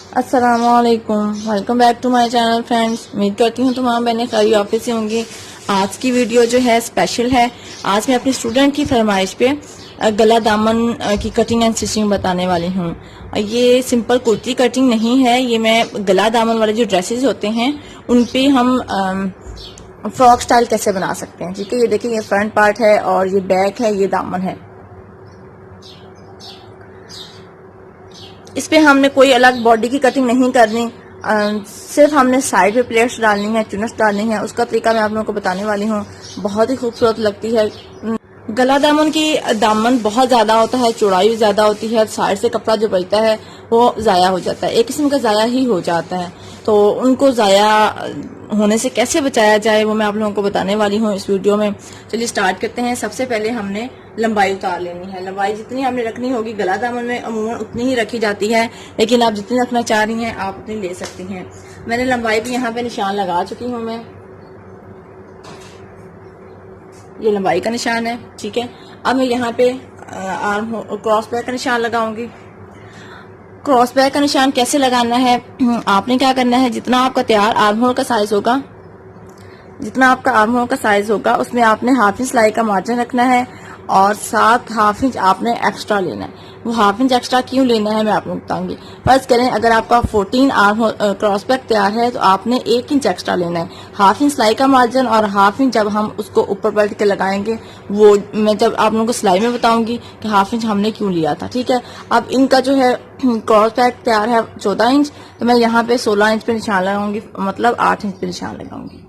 अस्सलामुअलैकुम, welcome back to my channel friends. उम्मीद करती हूँ तमाम बहनें खैरियत ऑफिस से होंगी। आज की वीडियो जो है स्पेशल है। आज मैं अपनी स्टूडेंट की फरमाइश पे गला दामन की कटिंग एंड स्टिचिंग बताने वाली हूँ। ये सिंपल कुर्ती कटिंग नहीं है, ये मैं गला दामन वाले जो ड्रेसेस होते हैं उन पे हम फ्रॉक स्टाइल कैसे बना सकते हैं। ठीक है, ये देखिए, ये फ्रंट पार्ट है और ये बैक है, ये दामन है। इस पे हमने कोई अलग बॉडी की कटिंग नहीं करनी, सिर्फ हमने साइड पे प्लेट्स डालनी है, चुनस डालनी है। उसका तरीका मैं आप लोगों को बताने वाली हूँ। बहुत ही खूबसूरत लगती है। गला दामन की दामन बहुत ज्यादा होता है, चौड़ाई ज्यादा होती है, साइड से कपड़ा जो बचता है वो जाया हो जाता है, एक किस्म का जाया ही हो जाता है। तो उनको जाया होने से कैसे बचाया जाए वो मैं आप लोगों को बताने वाली हूँ इस वीडियो में। चलिए स्टार्ट करते हैं। सबसे पहले हमने लंबाई उतार लेनी है। लंबाई जितनी हमने रखनी होगी, गला दामन में अमूमन उतनी ही रखी जाती है, लेकिन आप जितनी रखना चाह रही हैं आप उतनी ले सकती हैं। मैंने लंबाई पे यहाँ पे निशान लगा चुकी हूँ। मैं ये लंबाई का निशान है, ठीक है। अब मैं यहाँ पे आर्म क्रॉस बैक का निशान लगाऊंगी। क्रॉस बैक का निशान कैसे लगाना है, आपने क्या करना है, जितना आपका तैयार आर्म होल का साइज होगा, जितना आपका आर्म होल का साइज होगा उसमें आपने हाफ इंच सिलाई का मार्जिन रखना है और साथ हाफ इंच आपने एक्स्ट्रा लेना है। वो हाफ इंच एक्स्ट्रा क्यों लेना है मैं आप लोग बताऊंगी। फर्ज करें अगर आपका 14 आर्म क्रॉस बैक तैयार है तो आपने 1 इंच एक्स्ट्रा लेना है। हाफ इंच सिलाई का मार्जिन और हाफ इंच जब हम उसको ऊपर पलट के लगाएंगे, वो मैं जब आप लोगों को सिलाई में बताऊंगी कि हाफ इंच हमने क्यों लिया था। ठीक है, अब इनका जो है क्रॉस बैक तैयार है 14 इंच, तो मैं यहाँ पे 16 इंच पे निशान लगाऊंगी, मतलब 8 इंच पे निशान लगाऊंगी।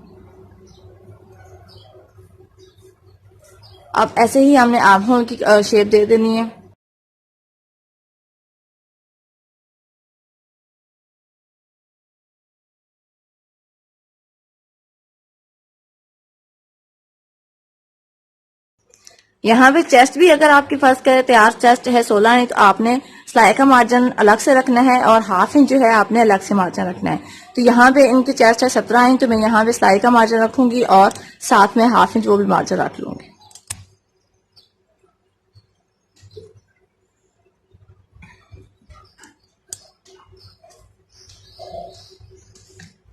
अब ऐसे ही हमने आर्म होल की शेप दे देनी है। यहाँ पे चेस्ट भी अगर आपके फर्स्ट करे तैयार चेस्ट है 16 इंच, तो आपने सिलाई का मार्जिन अलग से रखना है और हाफ इंच जो है आपने अलग से मार्जिन रखना है। तो यहाँ पे इनकी चेस्ट है 17 इंच, तो मैं यहाँ पे सिलाई का मार्जिन रखूंगी और साथ में हाफ इंच वो भी मार्जिन रख लूंगी।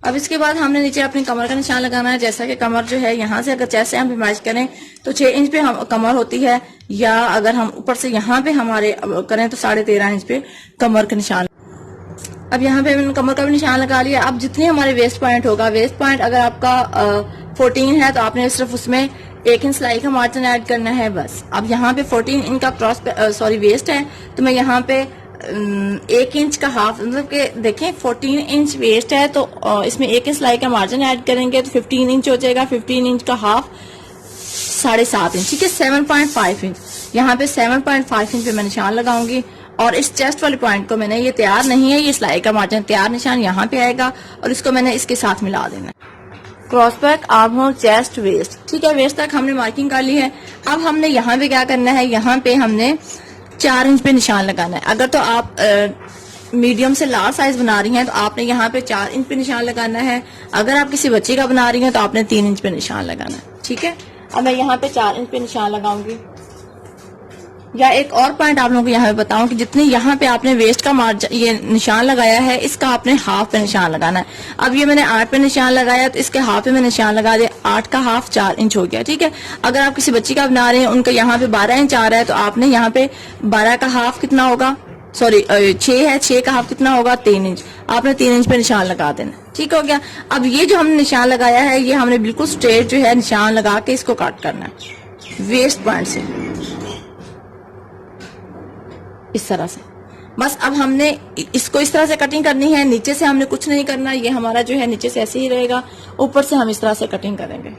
अब इसके बाद हमने नीचे अपनी कमर का निशान लगाना है। जैसा कि कमर जो है यहाँ से अगर चेस्ट से हम मैच करें तो 6 इंच पे हम कमर होती है, या अगर हम ऊपर से यहाँ पे हमारे करें तो 13.5 इंच पे कमर का निशान। अब यहाँ पे मैंने कमर का भी निशान लगा लिया। अब जितनी हमारे वेस्ट पॉइंट होगा, वेस्ट पॉइंट अगर आपका 14 है तो आपने सिर्फ उसमें 1 इंच सिलाई का मार्जिन ऐड करना है बस। अब यहाँ पे 14 इंच का क्रॉस वेस्ट है, तो मैं यहाँ पे 1 इंच का हाफ, मतलब कि देखें 14 इंच वेस्ट है तो इसमें 1 इंच सिलाई का मार्जिन ऐड करेंगे तो 15 इंच हो जाएगा। 15 इंच का हाफ 7.5 इंच, ठीक है, 7.5 इंच। यहाँ पे 7.5 इंच पे मैं निशान लगाऊंगी और इस चेस्ट वाले पॉइंट को मैंने, ये तैयार नहीं है, ये सिलाई का मार्जिन तैयार निशान यहाँ पे आएगा और इसको मैंने इसके साथ मिला देना है। Cross back, arm hole, chest, waist, ठीक है, वेस्ट तक हमने मार्किंग कर ली है। अब हमने यहाँ पे क्या करना है, यहाँ पे हमने 4 इंच पे निशान लगाना है। अगर तो आप मीडियम से लार्ज साइज बना रही हैं तो आपने यहाँ पे 4 इंच पे निशान लगाना है। अगर आप किसी बच्चे का बना रही हैं तो आपने 3 इंच पे निशान लगाना है, ठीक है। अब मैं यहाँ पे 4 इंच पे निशान लगाऊंगी। या एक और पॉइंट आप लोगों को यहाँ पे बताऊं कि जितनी यहाँ पे आपने वेस्ट का मार्जिन ये निशान लगाया है, इसका आपने हाफ पे निशान लगाना है। अब ये मैंने 8 पे निशान लगाया तो इसके हाफ पे मैं निशान लगा दिया, 8 का हाफ 4 इंच हो गया, ठीक है। अगर आप किसी बच्ची का बना रहे हैं, उनका यहाँ पे 12 इंच आ रहा है, तो आपने यहाँ पे 12 का हाफ कितना होगा, सॉरी 6 है, 6 का हाफ कितना होगा, 3 इंच। आपने 3 इंच पे निशान लगा देना, ठीक हो गया। अब ये जो हमने निशान लगाया है, ये हमने बिल्कुल स्ट्रेट जो है निशान लगा के इसको काट करना है वेस्ट पॉइंट से, इस तरह से। बस अब हमने इसको इस तरह से कटिंग करनी है। नीचे से हमने कुछ नहीं करना, ये हमारा जो है नीचे से ऐसे ही रहेगा, ऊपर से हम इस तरह से कटिंग करेंगे।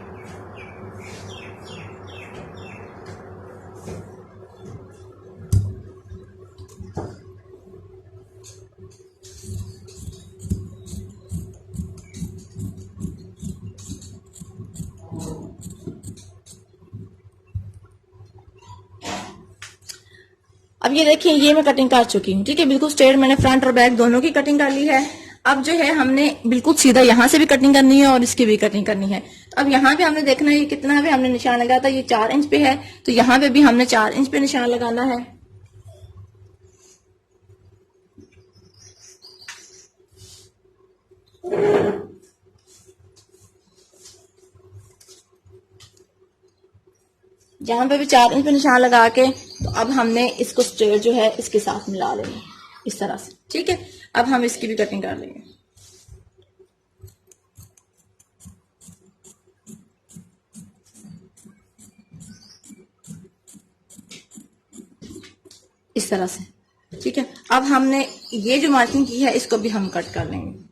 अब ये देखिए, ये मैं कटिंग कर चुकी हूँ, ठीक है, बिल्कुल स्ट्रेट। मैंने फ्रंट और बैक दोनों की कटिंग कर ली है। अब जो है हमने बिल्कुल सीधा यहाँ से भी कटिंग करनी है और इसकी भी कटिंग करनी है। तो अब यहाँ पे हमने देखना है कितना पे हमने निशान लगाया था, ये 4 इंच पे है, तो यहाँ पे भी हमने 4 इंच पे निशान लगाना है। यहाँ पे भी 4 इंच पे निशान लगा के, तो अब हमने इसको स्ट्रेट जो है इसके साथ मिला लेंगे इस तरह से। ठीक है, अब हम इसकी भी कटिंग कर लेंगे। इस तरह से। ठीक है, अब हमने ये जो मार्किंग की है इसको भी हम कट कर लेंगे।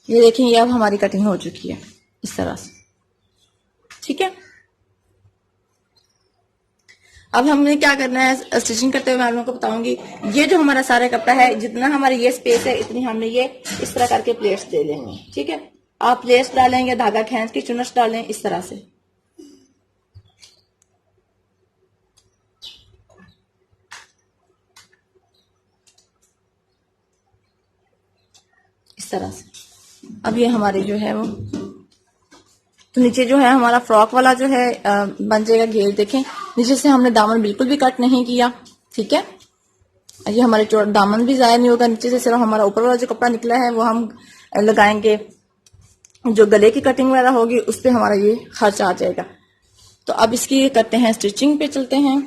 ये देखें, ये अब हमारी कटिंग हो चुकी है इस तरह से। ठीक है, अब हमने क्या करना है, स्टिचिंग करते हुए मैं आप लोगों को बताऊंगी। ये जो हमारा सारा कपड़ा है, जितना हमारा ये स्पेस है इतनी हमने ये इस तरह करके प्लेट्स दे लेंगे। ठीक है, आप प्लेट्स डालें या धागा खींच के चुनच डालें इस तरह से। इस तरह से। अब ये हमारे जो है वो, तो नीचे जो है हमारा फ्रॉक वाला जो है बन जाएगा घेर। देखें, नीचे से हमने दामन बिल्कुल भी कट नहीं किया। ठीक है, ये हमारे दामन भी ज़ाया नहीं होगा। नीचे से सिर्फ हमारा ऊपर वाला जो कपड़ा निकला है वो हम लगाएंगे। जो गले की कटिंग वगैरह होगी उस पर हमारा ये खर्च आ जाएगा। तो अब इसकी करते हैं, स्टिचिंग पे चलते हैं।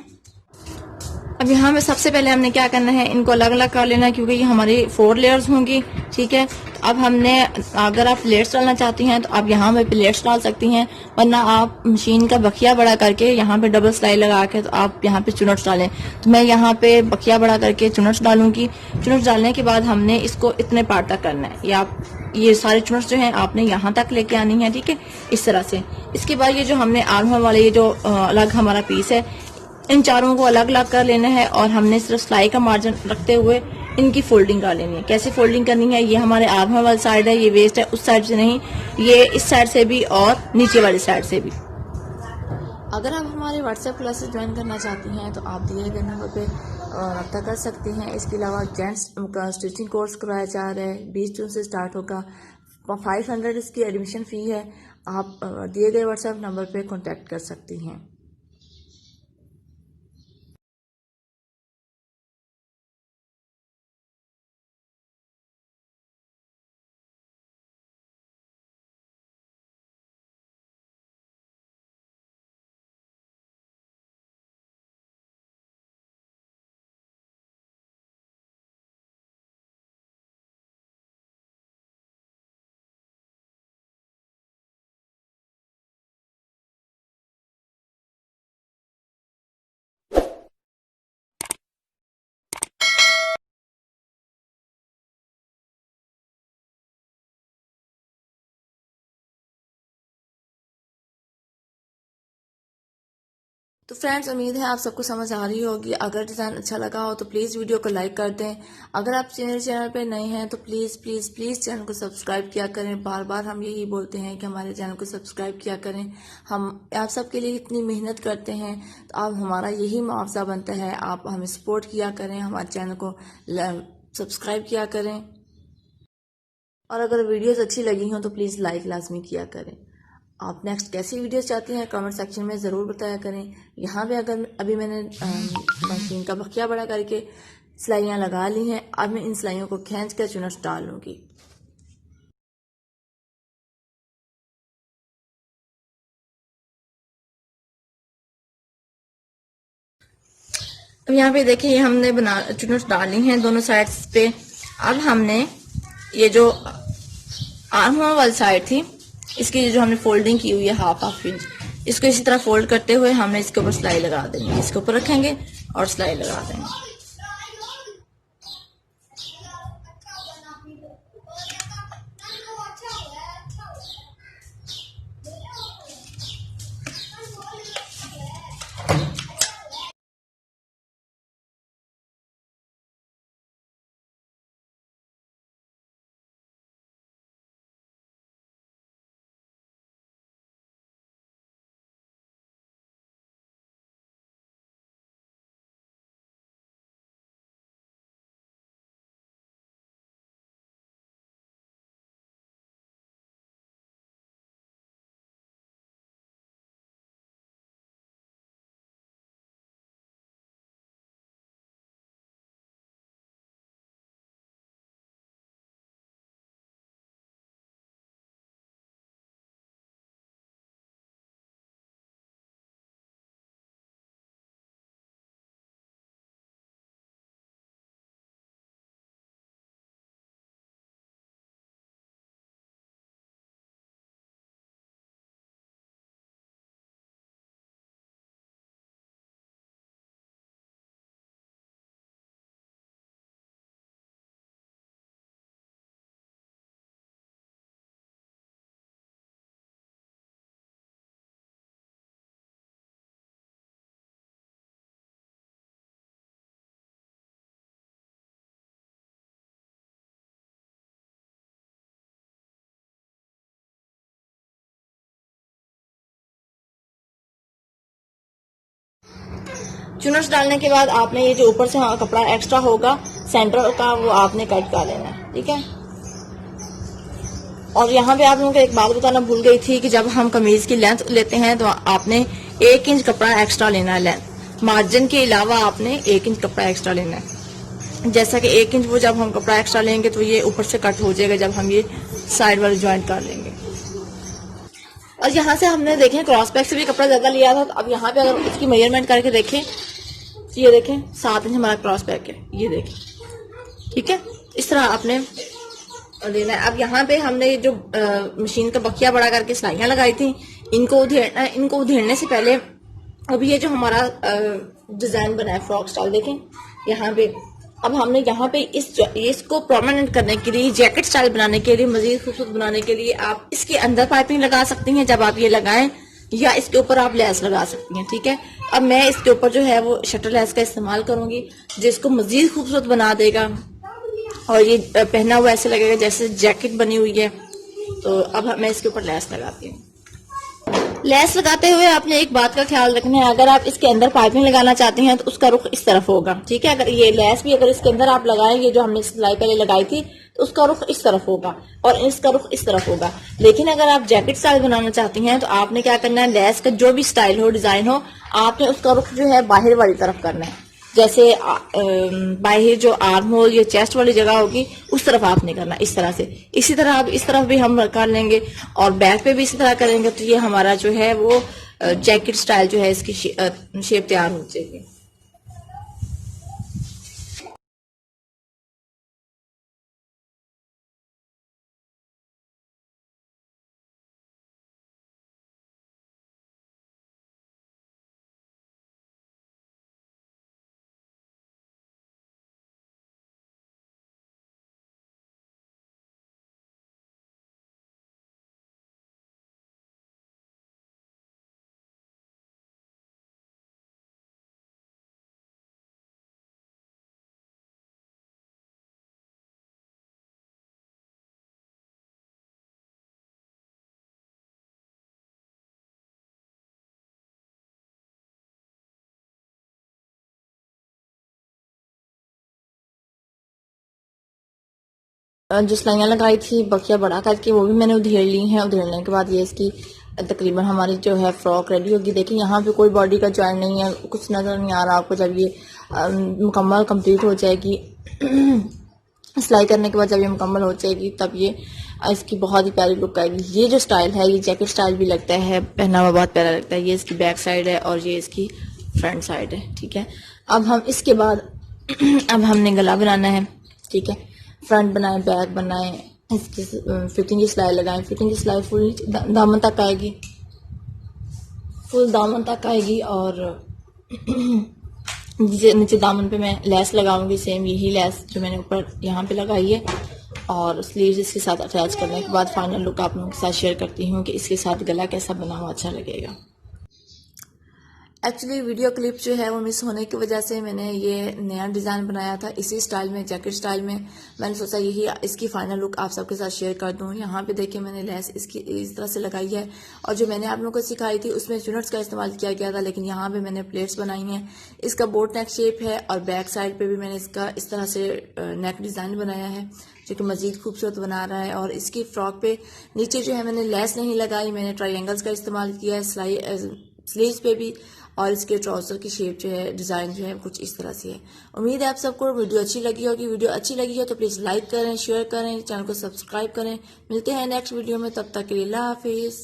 अब यहाँ पे सबसे पहले हमने क्या करना है, इनको अलग अलग कर लेना है क्योंकि ये हमारी 4 लेयर्स होंगी। ठीक है, तो अब हमने, अगर आप प्लेट्स डालना चाहती हैं तो आप यहाँ पे प्लेट्स डाल सकती हैं, वरना आप मशीन का बखिया बड़ा करके यहाँ पे डबल सिलाई लगा के तो आप यहाँ पे चुनट्स डालें। तो मैं यहाँ पे बखिया बड़ा करके चुनट्स डालूंगी। चुनट्स डालने के बाद हमने इसको इतने पार्ट तक करना है। या आप ये सारे चुनट्स जो है आपने यहाँ तक लेके आनी है। ठीक है, इस तरह से। इसके बाद ये जो हमने आर्म होल वाले ये जो अलग हमारा पीस है, इन चारों को अलग अलग कर लेना है और हमने सिर्फ सिलाई का मार्जिन रखते हुए इनकी फोल्डिंग कर लेनी है। कैसे फोल्डिंग करनी है, ये हमारे आर्म वाली साइड है, ये वेस्ट है, उस साइड से नहीं, ये इस साइड से भी और नीचे वाली साइड से भी। अगर आप हमारे व्हाट्सएप क्लासेस ज्वाइन करना चाहती हैं तो आप दिए गए नंबर पे रब्ता कर सकती हैं। इसके अलावा जेंट्स का स्टिचिंग कोर्स कराया जा रहा है, 20 जून से स्टार्ट होगा। 500 इसकी एडमिशन फ़ी है। आप दिए गए व्हाट्सएप नंबर पे कॉन्टैक्ट कर सकती हैं। तो फ्रेंड्स, उम्मीद है आप सबको समझ आ रही होगी। अगर डिज़ाइन अच्छा लगा हो तो प्लीज़ वीडियो को लाइक कर दें। अगर आप मेरे चैनल पे नए हैं तो प्लीज़ प्लीज़ प्लीज़ चैनल को सब्सक्राइब किया करें। बार बार हम यही बोलते हैं कि हमारे चैनल को सब्सक्राइब किया करें। हम आप सबके लिए इतनी मेहनत करते हैं, तो अब हमारा यही मुआवजा बनता है, आप हमें सपोर्ट किया करें, हमारे चैनल को सब्सक्राइब किया करें। और अगर वीडियोस अच्छी लगी हों तो प्लीज़ लाइक लाजमी किया करें। आप नेक्स्ट कैसी वीडियोस चाहते हैं कमेंट सेक्शन में ज़रूर बताया करें। यहाँ पे अगर अभी मैंने मशीन का बखिया बड़ा करके सिलाइयाँ लगा ली हैं, अब मैं इन सिलाइयों को खींच कर चुनट डाल लूँगी। अब यहाँ पे देखिए, हमने बना चुनट डाली हैं दोनों साइड्स पे। अब हमने ये जो आर्म होल वाली साइड थी, इसकी जो हमने फोल्डिंग की हुई है हाफ इंच, इसको इसी तरह फोल्ड करते हुए हमने इसके ऊपर सिलाई लगा देंगे। इसके ऊपर रखेंगे और सिलाई लगा देंगे। चुनट्स डालने के बाद आपने ये जो ऊपर से कपड़ा एक्स्ट्रा होगा सेंटर का वो आपने कट कर लेना है, ठीक है। और यहाँ पे आप लोगों को एक बात बताना भूल गई थी कि जब हम कमीज की लेंथ लेते हैं तो आपने 1 इंच कपड़ा एक्स्ट्रा लेना है लेंथ, मार्जिन के अलावा आपने 1 इंच कपड़ा एक्स्ट्रा लेना है। जैसा कि 1 इंच वो जब हम कपड़ा एक्स्ट्रा लेंगे तो ये ऊपर से कट हो जाएगा जब हम ये साइड वाले ज्वाइंट कर लेंगे। और यहाँ से हमने देखें क्रॉस बैक से भी कपड़ा ज्यादा लिया था, तो अब यहाँ पे अगर इसकी मेजरमेंट करके देखें तो ये देखें 7 इंच हमारा क्रॉस बैक है, ये देखें, ठीक है। इस तरह आपने लेना है। अब यहाँ पे हमने जो मशीन का बखिया बड़ा करके सिलाइयाँ लगाई थी, इनको उधेड़ने से पहले अभी ये जो हमारा डिजाइन बना है फ्रॉक स्टाइल देखें यहाँ पे, अब हमने यहाँ पे इसको परमानेंट करने के लिए, जैकेट स्टाइल बनाने के लिए, मजीद खूबसूरत बनाने के लिए आप इसके अंदर पाइपिंग लगा सकती हैं जब आप ये लगाएं, या इसके ऊपर आप लेस लगा सकती हैं, ठीक है। अब मैं इसके ऊपर जो है वो शटर लेस का इस्तेमाल करूंगी जिसको मजीद खूबसूरत बना देगा और ये पहना हुआ ऐसे लगेगा जैसे जैकेट बनी हुई है। तो अब मैं इसके ऊपर लेस लगाती हूँ। लेस लगाते हुए आपने एक बात का ख्याल रखना है, अगर आप इसके अंदर पाइपिंग लगाना चाहती हैं तो उसका रुख इस तरफ होगा, ठीक है। अगर ये लेस भी अगर इसके अंदर आप लगाएंगे जो हमने सिलाई पहले लगाई थी तो उसका रुख इस तरफ होगा और इसका रुख इस तरफ होगा। लेकिन अगर आप जैकेट स्टाइल बनाना चाहती हैं तो आपने क्या करना है, लेस का जो भी स्टाइल हो, डिजाइन हो, आपने उसका रुख जो है बाहर वाली तरफ करना है। जैसे बाहर जो आर्म होल या चेस्ट वाली जगह होगी उस तरफ आपने करना, इस तरह से। इसी तरह अब इस तरफ भी हम कर लेंगे और बैक पे भी इसी तरह करेंगे तो ये हमारा जो है वो जैकेट स्टाइल जो है इसकी शेप तैयार हो जाएगी। जो सिलाइयाँ लगाई थी बखिया बड़ा करके वो भी मैंने उधेड़ ली हैं। उधेड़ने के बाद ये इसकी तकरीबन हमारी जो है फ्रॉक रेडी होगी। देखिए यहाँ पे कोई बॉडी का जॉइंट नहीं है, कुछ नजर नहीं आ रहा आपको। जब ये मुकम्मल कंप्लीट हो जाएगी सिलाई करने के बाद, जब ये मुकम्मल हो जाएगी तब ये इसकी बहुत ही प्यारी लुक आएगी। ये जो स्टाइल है ये जैकेट स्टाइल भी लगता है, पहना हुआ बहुत प्यारा लगता है। ये इसकी बैक साइड है और ये इसकी फ्रंट साइड है, ठीक है। अब हम इसके बाद अब हमने गला बनाना है, ठीक है। फ्रंट बनाए, बैक बनाए, इसकी फिटिंग की सिलाई लगाएं। फिटिंग की सिलाई फुल दामन तक आएगी, फुल दामन तक आएगी और नीचे दामन पे मैं लेस लगाऊंगी, सेम यही लेस जो मैंने ऊपर यहाँ पे लगाई है। और स्लीव्स इसके साथ अटैच करने के बाद फाइनल लुक आप लोगों के साथ शेयर करती हूँ कि इसके साथ गला कैसा बना हुआ अच्छा लगेगा। एक्चुअली वीडियो क्लिप जो है वो मिस होने की वजह से मैंने ये नया डिज़ाइन बनाया था इसी स्टाइल में, जैकेट स्टाइल में। मैंने सोचा यही इसकी फाइनल लुक आप सबके साथ शेयर कर दूं। यहाँ पे देखिए मैंने लेस इसकी इस तरह से लगाई है और जो मैंने आप लोगों को सिखाई थी उसमें चुनट्स का इस्तेमाल किया गया था, लेकिन यहाँ पे मैंने प्लेट्स बनाई हैं। इसका बोट नेक शेप है और बैक साइड पे भी मैंने इसका इस तरह से नेक डिज़ाइन बनाया है जो कि मजीद खूबसूरत बना रहा है। और इसकी फ्रॉक पे नीचे जो है मैंने लेस नहीं लगाई, मैंने ट्रायंगल्स का इस्तेमाल किया है स्लीव्स पे भी। और इसके ट्राउजर की शेप जो है, डिजाइन जो है कुछ इस तरह से है। उम्मीद है आप सबको वीडियो अच्छी लगी होगी। वीडियो अच्छी लगी हो तो प्लीज लाइक करें, शेयर करें, चैनल को सब्सक्राइब करें। मिलते हैं नेक्स्ट वीडियो में, तब तक के लिए अल्लाह हाफिज।